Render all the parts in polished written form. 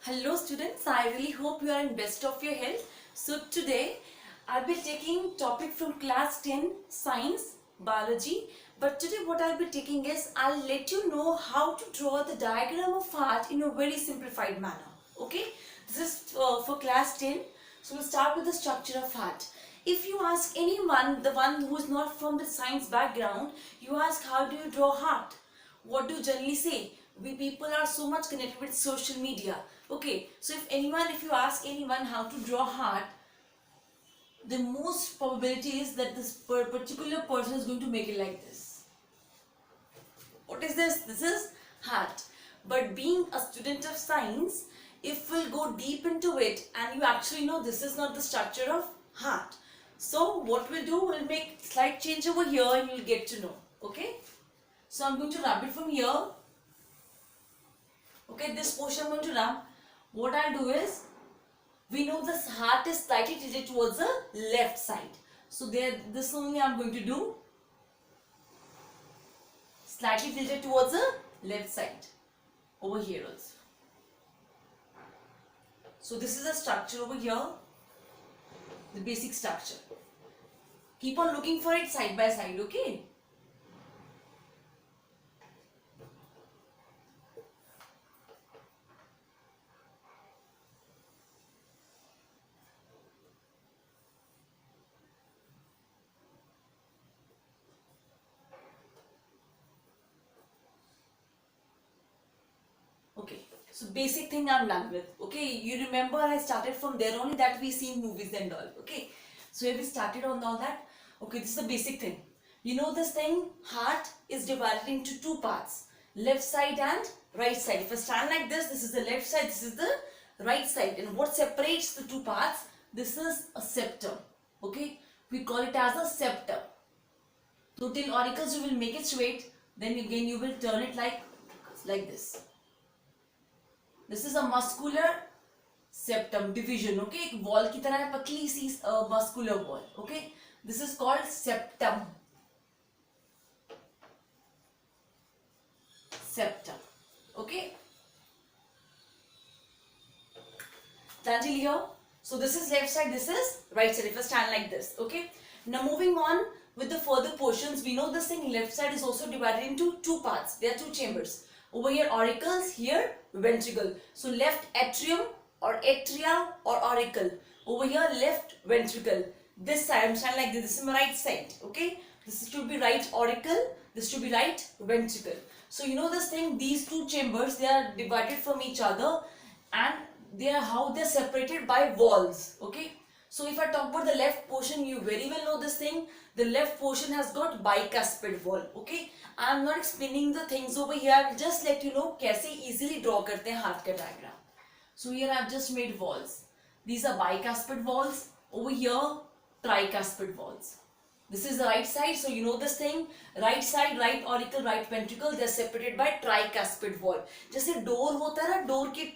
Hello students, I really hope you are in best of your health. So today I'll be taking topic from class 10 science biology, but today what I'll be taking is I'll let you know how to draw the diagram of heart in a very simplified manner. Okay, this is for class 10. So we'll start with the structure of heart. If you ask anyone, the one who is not from the science background, you ask how do you draw heart? What do you generally say? We people are so much connected with social media. Okay, so if you ask anyone how to draw heart, the most probability is that this particular person is going to make it like this. What is this? This is heart. But being a student of science, if we'll go deep into it and you actually know this is not the structure of heart. So what we'll do, we'll make slight change over here and you'll get to know. Okay? So I'm going to rub it from here. Okay, this portion I'm going to rub. What I'll do is, we know this heart is slightly tilted towards the left side. So this only I'm going to do. Slightly tilted towards the left side. Over here also. So this is the structure over here. The basic structure. Keep on looking for it side by side, okay? Okay, so basic thing I'm done with. Okay, you remember I started from there only, that we see in movies and all. Okay, so here we started on all that. Okay, this is the basic thing. You know this thing, heart is divided into two parts, left side and right side. If I stand like this is the left side, this is the right side. And what separates the two parts? This is a septum. Okay, we call it as a septum. So till auricles you will make it straight, then again you will turn it like this. This is a muscular septum division. Okay, एक wall की तरह है, पतली सी muscular wall. Okay, this is called septum. Septum. Okay. Done till here. So this is left side. This is right side. If I stand like this. Okay. Now moving on with the further portions, we know this thing left side is also divided into two parts. There are two chambers. Over here auricles, here ventricle. So left atrium or atria or auricle. Over here left ventricle. This side I'm standing like this. This is my right side. Okay. This should be right auricle. This should be right ventricle. So you know this thing. These two chambers, they are divided from each other, and they're separated by walls. Okay. So if I talk about the left portion, you very well know this thing. The left portion has got bicuspid wall. Okay. I am not explaining the things over here. I will just let you know कैसे easily draw करते हैं heart का diagram. So here I have just made walls. These are bicuspid walls. Over here tricuspid walls. This is the right side. So you know this thing. Right side, right auricle, right ventricle. They are separated by tricuspid wall. जैसे door होता है ना, door के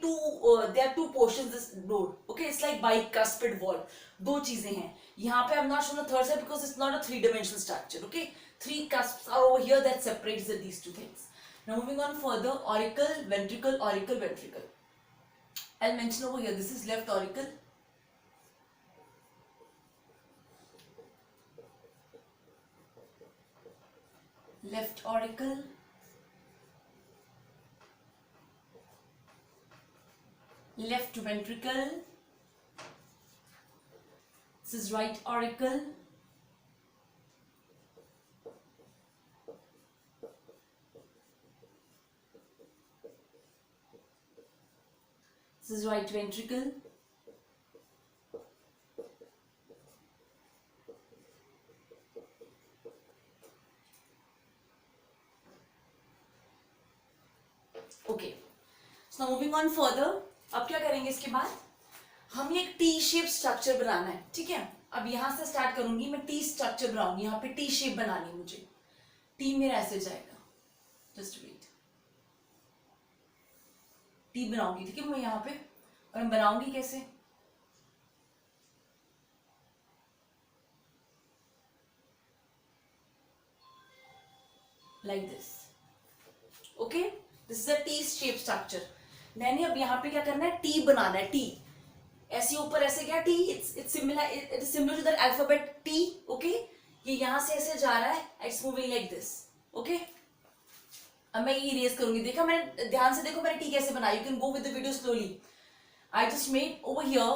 there are two portions. This door. Okay, it's like bicuspid wall. दो चीजें हैं. यहाँ पे I'm not showing the third side because it's not a three-dimensional structure. Okay, three cusps are over here that separates these two things. Now moving on further, auricle, ventricle, auricle, ventricle. I'll mention over here. This is left auricle. Left auricle, left ventricle, this is right auricle, this is right ventricle, okay. So now moving on further, अब क्या करेंगे इसके बाद, हमें एक T shape structure बनाना है. ठीक है, अब यहां से स्टार्ट करूंगी मैं. टी स्ट्रक्चर बनाऊंगी. यहाँ पे टी शेप बनानी है मुझे. टी मेरा ऐसे जाएगा. Just wait. टी बनाऊंगी. ठीक है, मैं यहाँ पे. और मैं बनाऊंगी कैसे, like this. Okay, this is a T-shaped structure. मैंने अब यहाँ पे क्या करना है, टी बनाना है, टी ऐसे ऊपर ऐसे क्या, T, it's similar, it is similar to the alphabet T, okay. ये यहां से ऐसे जा रहा है, it's moving like this, okay. अब मैं ये इरेज करूंगी, देखा मैंने, ध्यान से देखो मैंने टी कैसे बनाई, you can go with the video slowly. I just made over here,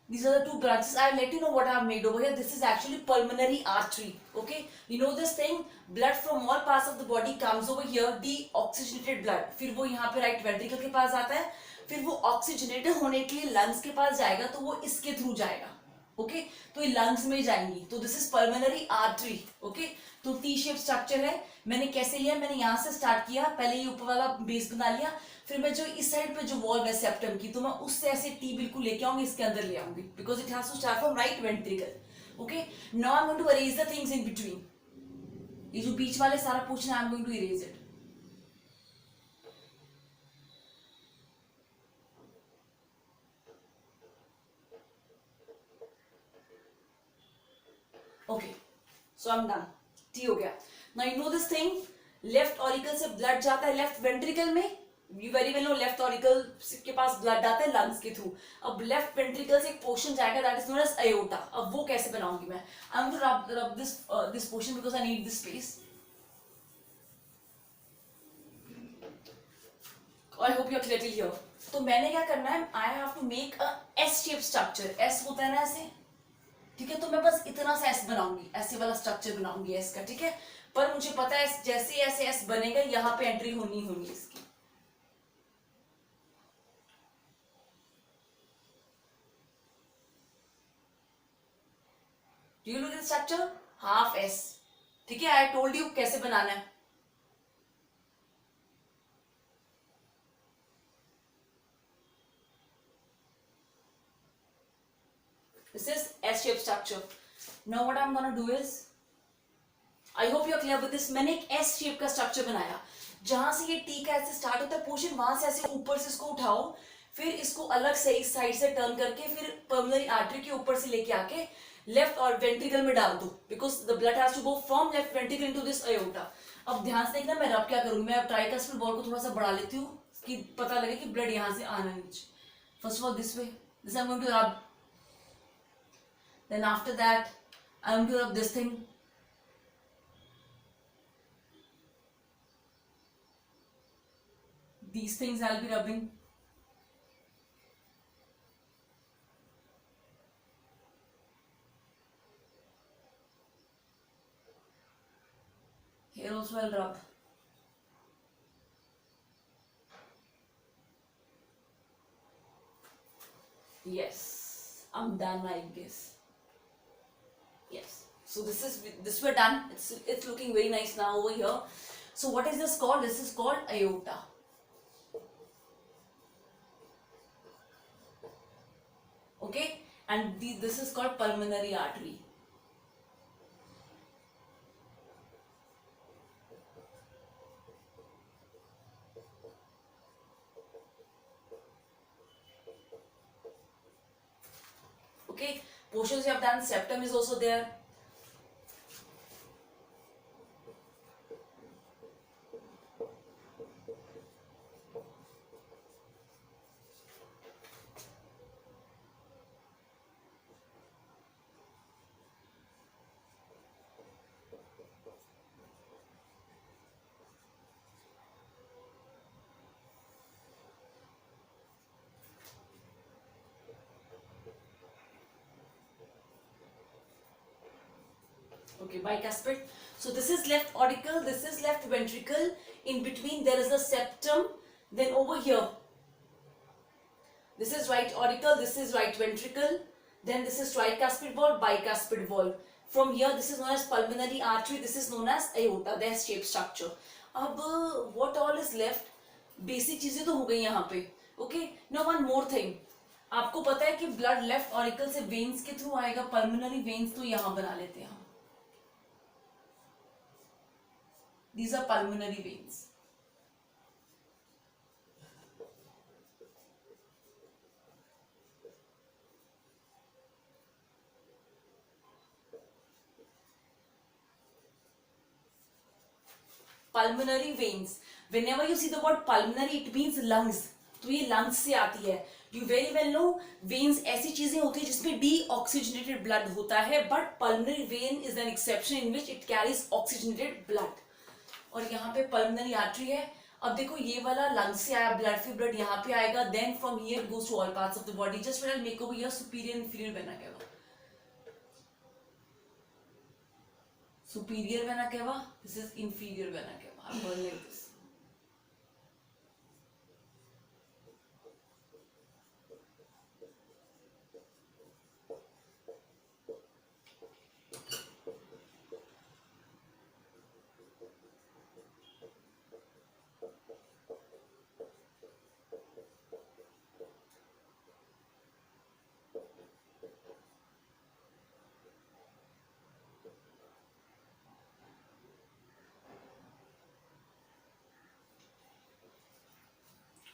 these are the two branches. I'll let you know what I've made over here. This is actually pulmonary artery. Okay, you know this thing, blood from all parts of the body comes over here, deoxygenated blood. फिर वो यहाँ पे right ventricle के पास आता है, फिर वो oxygenated होने के लिए लंग्स के पास जाएगा, तो वो इसके थ्रू जाएगा, ओके। तो ये लंग्स में जाएंगी, तो this is pulmonary artery, okay. तो टी शेप स्ट्रक्चर है। मैंने कैसे लिया, मैंने यहां से स्टार्ट किया, पहले ये ऊपर वाला बेस बना लिया, फिर मैं जो इस साइड पे जो वॉल है सेप्टम की, तो मैं उससे ऐसे टी बिल्कुल लेके आऊंगी, इसके अंदर ले आऊंगी, because it has to start from right ventricle, okay. Now I am going to erase the things in between, ये जो बीच वाले सारा portion I am going to erase it. Okay, so I am done, T हो गया। Now you know this thing, left auricle से blood जाता है लेफ्ट वेंट्रिकल में, you very well know, left auricle के पास ब्लड आता है लंग्स के थ्रू। अब लेफ्ट वेंट्रिकल से एक पोर्शन जाएगा, that is known as aorta. अब वो कैसे बनाऊंगी मैं, I am to rub this portion because I need this space. I hope you are clearly here. तो मैंने क्या करना है, I have to make a S shape structure, S होता है ना ऐसे, ठीक है। तो मैं बस इतना सा एस बनाऊंगी, ऐसे वाला स्ट्रक्चर बनाऊंगी एस का, ठीक है। पर मुझे पता है जैसे ऐसे एस बनेगा, यहाँ पे एंट्री होनी होनी इसकी। Do you look at structure, half S, ठीक है। आई टोल्ड यू कैसे बनाना है। This is S-shaped structure. Now what I'm gonna do is, I hope you're clear with this. मैंने एक S shape का structure बनाया, जहां से ये T का ऐसे स्टार्ट होता है पोर्शन, वहां से ऐसे ऊपर से इसको उठाओ, फिर इसको अलग से इस साइड से टर्न करके, फिर पल्मोनरी आर्टरी के ऊपर से लेके आके लेफ्ट और वेंट्रिकल में डाल दो, because the blood has to go from left ventricle into this aorta. अब ध्यान से देखना, मैं रब क्या करूंगी, मैं अब ट्राइकस्पिड बॉल को थोड़ा सा बढ़ा लेती हूँ, कि पता लगे कि ब्लड यहाँ से आना नीचे। First of all this way, this I am going to rub, then after that I am going to rub this thing, these things I'll be rubbing, here also I'll rub, yes, I'm done like this, yes. So this we're done, it's looking very nice now over here. So what is this called, this is called aorta, okay. And this is called pulmonary artery. Okay, portions you have done, septum is also there. Okay, bicuspid. So this is left auricle, this is left ventricle. In between there is the septum. Then over here, this is right auricle, this is right ventricle. Then this is tricuspid valve, bicuspid valve. From here, this is known as pulmonary artery. This is known as aorta. Their shape structure. अब what all is left? Basic चीजें तो हो गई यहाँ पे. Okay. Now one more thing. आपको पता है कि ब्लड लेफ्ट ऑरिकल से वेन्स के थ्रू आएगा, पल्मोनरी वेन्स तो यहाँ बना लेते हैं हम. These are pulmonary veins. Pulmonary veins. Whenever you see the word pulmonary, it means lungs. तो ये लंग्स से आती है। You very well know veins ऐसी चीजें होती है जिसमें डीऑक्सीजनेटेड ब्लड होता है, but pulmonary vein is an exception in which it carries oxygenated blood. और यहाँ पे पल्मोनरी आर्टरी है। अब देखो ये वाला लंग से आया ब्लड, फिर ब्लड यहाँ पे आएगा, then from here goes to all parts of the body. Just when I make over here superior inferior vena cava, superior vena cava, this is inferior vena cava. I am going like this.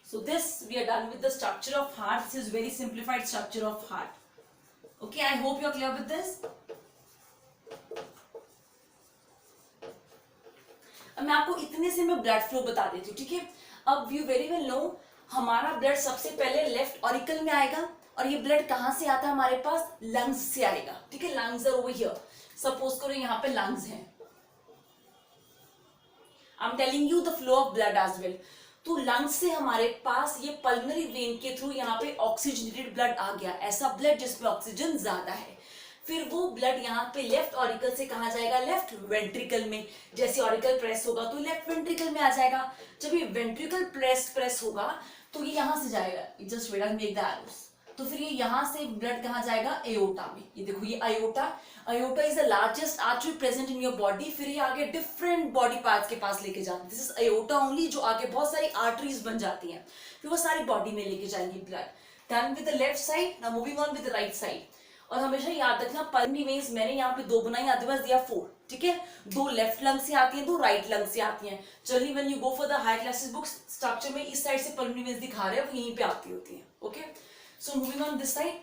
So this we are done with the structure of heart. This is very simplified structure of heart. Okay, I hope you are clear with this. अब मैं आपको इतने से मैं blood flow बता देती हूँ, ठीक है। अब यू वेरी वेल नो हमारा ब्लड सबसे पहले लेफ्ट ऑरिकल में आएगा, और ये ब्लड कहाँ से आता है हमारे पास, लंग्स से आएगा, ठीक है। Lungs are over here. Suppose करो यहाँ पे लंग्स हैं। I am telling you the flow of blood as well. तो लंग्स से हमारे पास ये पल्मोनरी वेन के थ्रू यहाँ पे ऑक्सीजनेटेड ब्लड आ गया, ऐसा ब्लड जिसमें ऑक्सीजन ज्यादा है। फिर वो ब्लड यहाँ पे लेफ्ट ऑरिकल से कहाँ जाएगा, लेफ्ट वेंट्रिकल में। जैसे ऑरिकल प्रेस होगा तो लेफ्ट वेंट्रिकल में आ जाएगा। जब ये वेंट्रिकल प्रेस होगा तो ये यहाँ से जाएगा, just wait I make the arrows. तो फिर ये यहाँ से ब्लड कहाँ जाएगा, एओर्टा में। ये देखो ये aorta is the largest artery present in your body. फिर ये आगे डिफरेंट बॉडी पार्ट्स के पास लेके जाते हैं। दिस इज अयोटा ओनली, जो आगे बहुत सारी आर्टरीज बन जाती हैं, फिर वो सारी बॉडी में लेके जाएंगी blood. Done with the left side, now moving on with the right side. और हमेशा याद रखना पल्मोनरी वेन्स मैंने यहाँ पे 2 बनाई, अदरवाइज दिया 4, ठीक है। 2 लेफ्ट लंग से आती हैं, 2 राइट लंग से आती हैं। Generally when you go for the higher classes books, structure में इस साइड से पल्मोनरी वेन्स दिखा रहे हैं, वो यहीं पे आती होती है। Okay, so moving on this side,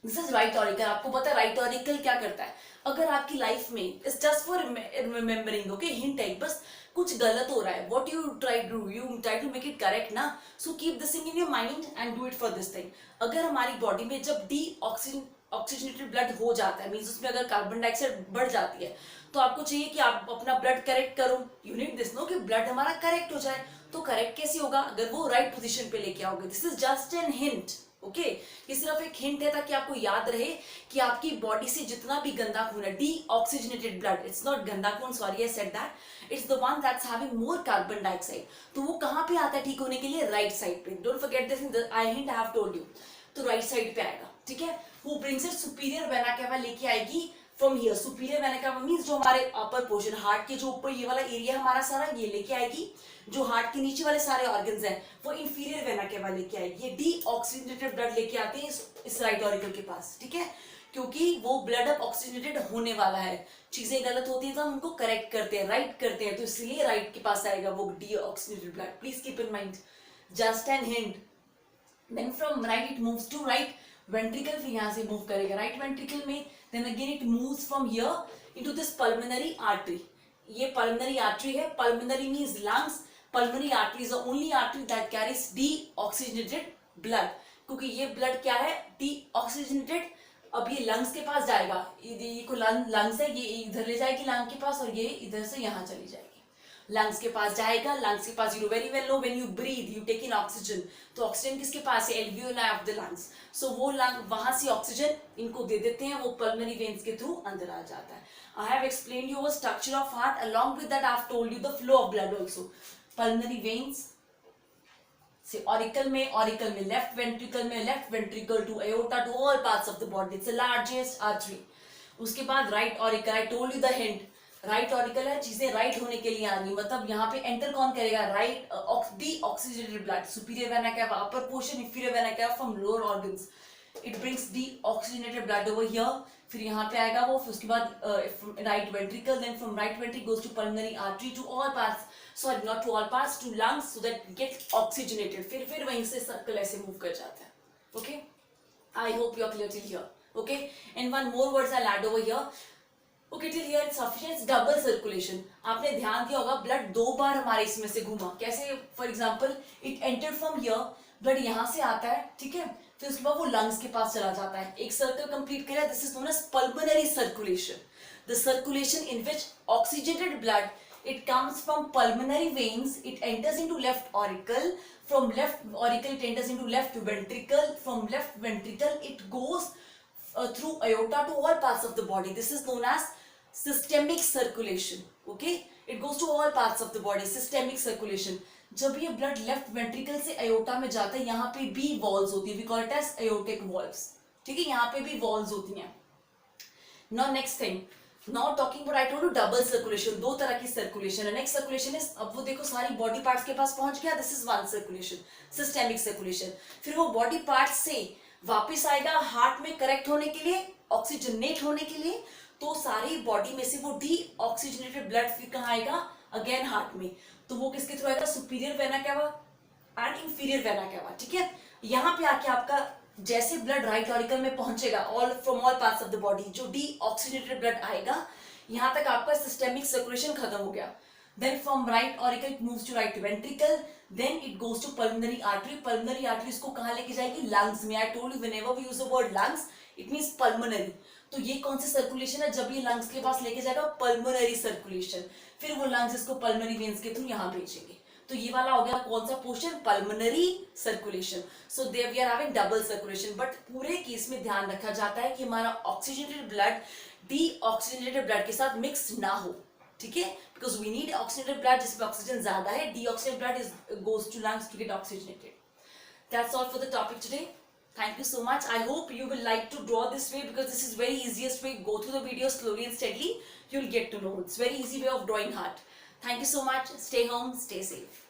this is right auricle. आपको पता है राइट ऑरिकल क्या करता है। अगर आपकी लाइफ में it's just for remembering, okay, hint है, बस कुछ गलत हो रहा है, what you try to make it correct ना, so keep this thing in your mind and do it for this thing. अगर हमारी बॉडी में जब ऑक्सीजनेटेड ब्लड हो जाता है, मींस उसमें अगर कार्बन डाइऑक्साइड बढ़ जाती है, तो आपको चाहिए कि आप अपना ब्लड करेक्ट करो। यू नीड दिस नो कि ब्लड हमारा करेक्ट हो जाए। तो करेक्ट कैसे होगा, अगर वो राइट पोजीशन पे लेके आओगे। This is just an hint, okay, ये सिर्फ एक हिंट है ताकि आपको याद रहे कि आपकी बॉडी से जितना भी गंदा खून है, डीऑक्सीजनेटेड ब्लड, इट्स नॉट गंदा खून, sorry I said that, it's the one that's having more carbon dioxide. तो वो कहाँ पे आता है ठीक होने के लिए, राइट साइड पे। Don't forget this, I hint I have told you. तो राइट साइड पे आएगा, ठीक है। Who brings it, superior vena केवा लेके आएगी फ्रॉम हियर। सुपीरियर वेना केवा मींस जो हमारे अपर पोर्शन, हार्ट के जो ऊपर ये वाला एरिया हमारा सारा, ये लेके आएगी। जो हार्ट के नीचे वाले सारे ऑर्गन्स हैं वो इंफीरियर वेना केवा लेके आएगी। ये डीऑक्सीजनेटेड ब्लड लेके आते हैं इस राइट ऑरिकल के पास, ठीक है, क्योंकि वो ब्लड अब ऑक्सीजनेटेड होने वाला है। चीजें गलत होती हैं तो हम उनको करेक्ट करते हैं, राइट करते हैं, तो इसलिए राइट के पास आएगा वो deoxygenated blood. Please keep in mind, just an hint. Then from right it moves to right ventricle, फिर यहाँ से मूव करेगा राइट वेंट्रिकल में। Then again it moves from here into this pulmonary artery. ये पल्मोनरी आर्टरी है, pulmonary means lungs, pulmonary artery is the only artery that carries deoxygenated blood, क्योंकि ये blood क्या है, deoxygenated। अब ये लंग्स के पास जाएगा, ये को लंग्स है, ये इधर ले जाएगी लंग के पास, और ये इधर से यहाँ चली जाएगी लंग्स के पास जाएगा। लंग्स के पास you very well know when you breathe you take in oxygen, तो ऑक्सीजन किसके पास है, alveoli of the lungs. So वो लंग वहां से ऑक्सीजन इनको दे देते हैं, वो पल्मोनरी वेन्स के थ्रू अंदर आ जाता है। I have explained you the structure of heart, along with that I have told you the flow of blood also. Pulmonary veins से ऑरिकल में left ventricle to aorta to all parts of the body, it's the largest artery. उसके बाद right auricle, I told you the hint, right auricle है, चीजें right होने के लिए आ रही, मतलब यहाँ पे एंटर कौन करेगा, right deoxygenated blood, superior vena cava upper portion, inferior vena cava from lower organs, it brings deoxygenated blood over here. फिर यहाँ पे आएगा वो, फिर उसके बाद right ventricle, then from right ventricle goes to pulmonary artery to all parts, sorry not to all parts, to lungs, so that get oxygenated. फिर वहीं से सर्कल ऐसे मूव कर जाता है। Okay, I hope you are clear till here. Okay, and one more words I add over here. Okay, till here it's sufficient, double circulation. आपने ध्यान दिया होगा ब्लड 2 बार हमारे इसमें से घूमा, कैसे, for example it entered from here, blood यहाँ से आता है, ठीक है, फिर उसके बाद वो लंग्स के पास चला जाता है, एक सर्कल कंप्लीट किया, this is known as pulmonary circulation, the circulation in which oxygenated blood it comes from pulmonary veins, it enters into left auricle, from left auricle it enters into left ventricle, from left ventricle it goes through aorta to all parts of the body. This is known as systemic circulation. Okay, it goes to all parts of the body, systemic circulation. जब ये blood left ventricle से aorta में जाता है, यहाँ पे भी valves होती है, we call it as aortic valves, ठीक है, यहाँ पे भी वॉल्स होती हैं. Now next thing, now talking about I told you double circulation, दो तरह की circulation है. Next circulation is, अब वो देखो सारी body parts के पास पहुंच गया, this is one circulation, systemic circulation. फिर वो body parts से वापस आएगा हार्ट में करेक्ट होने के लिए, ऑक्सीजनेट होने के लिए, तो सारी बॉडी में से वो डी ऑक्सीजनेटेड ब्लड फिर कहाँ आएगा, अगेन हार्ट में, तो वो किसके थ्रू आएगा, superior vena cava and inferior vena cava, ठीक है. यहाँ पे आके आपका जैसे ब्लड राइट ऑरिकल में पहुंचेगा, all from all parts of the body जो डी ऑक्सीजनेटेड ब्लड आएगा, यहाँ तक आपका सिस्टेमिक सर्कुलेशन खत्म हो गया. Then from right auricle it moves to right ventricle, then it goes to pulmonary artery. Pulmonary artery इसको कहाँ लेके जाएगी, लंग्स में. I told you whenever we use the word lungs it means pulmonary. तो ये कौन सी सर्कुलेशन है, जब ये लंग्स के पास लेके जाएगा, पल्मोनरी सर्कुलेशन. फिर वो लंग्स इसको पल्मोनरी वेन्स के थ्रू यहाँ भेजेंगे. तो ये वाला हो गया कौन सा portion, pulmonary circulation. So there we are having double circulation. But पूरे केस में ध्यान रखा जाता है कि हमारा oxygenated blood deoxygenated blood के साथ मिक्स ना हो, ठीक है, because we need oxygenated blood जिसमें ऑक्सीजन ज्यादा है. Deoxygenated blood is goes to lungs to get oxygenated. That's all for the topic today. Thank you so much. I hope you will like to draw this way because this is very easiest way. Go through the video slowly and steadily. You'll get to know. It's very easy way of drawing heart. Thank you so much. Stay home. Stay safe.